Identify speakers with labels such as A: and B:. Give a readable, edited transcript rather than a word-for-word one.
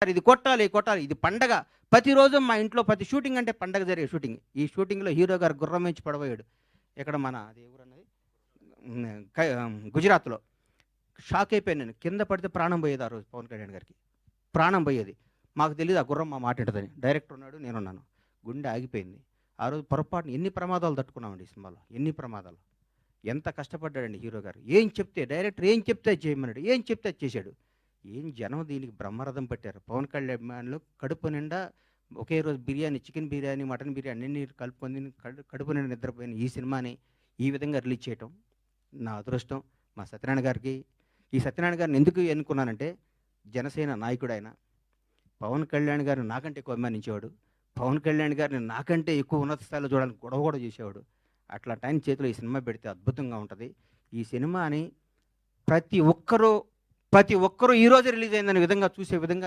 A: ఇది కొట్టాలి కొట్టాలి, ఇది పండగ. ప్రతిరోజు మా ఇంట్లో ప్రతి షూటింగ్ అంటే పండగ జరిగే షూటింగ్. ఈ షూటింగ్లో హీరో గారు గుర్రం నుంచి పడబోయాడు. ఇక్కడ మన అది ఎవరన్నది గుజరాత్లో. షాక్ అయిపోయాను నేను. కింద పడితే ప్రాణం పోయేది ఆ రోజు పవన్ కళ్యాణ్ గారికి. ప్రాణం పోయేది. మాకు తెలియదు ఆ గుర్రం మా మాట వింటదని. డైరెక్టర్ ఉన్నాడు, నేనున్నాను. గుండె ఆగిపోయింది. ఆ రోజు పొరపాటున ఎన్ని ప్రమాదాలు తట్టుకున్నామండి ఈ సినిమాలో, ఎన్ని ప్రమాదాలు. ఎంత కష్టపడ్డాడండి హీరో గారు. ఏం చెప్తే డైరెక్టర్ ఏం చెప్తే అది చేయమన్నాడు, ఏం చెప్తే అది చేశాడు. ఏం జనం దీనికి బ్రహ్మరథం పట్టారు. పవన్ కళ్యాణ్ అభిమానులు కడుపు నిండా ఒకే రోజు బిర్యానీ, చికెన్ బిర్యానీ, మటన్ బిర్యానీ అన్ని కలుపుకొని కడుపు నిండా నిద్రపోయిన ఈ సినిమాని ఈ విధంగా రిలీజ్ చేయటం నా అదృష్టం. మా సత్యనారాయణ గారికి, ఈ సత్యనారాయణ గారిని ఎందుకు ఎన్నుకున్నానంటే, జనసేన నాయకుడు ఆయన. పవన్ కళ్యాణ్ గారిని నాకంటే ఎక్కువ అభిమానించేవాడు. పవన్ కళ్యాణ్ గారిని నాకంటే ఎక్కువ ఉన్నత స్థాయిలో చూడాలని గొడవ కూడా చేసేవాడు. అట్లా టైం చేతిలో ఈ సినిమా పెడితే అద్భుతంగా ఉంటుంది. ఈ సినిమాని ప్రతి ఒక్కరూ ఈరోజు రిలీజ్ అయిందనే విధంగా చూసే విధంగా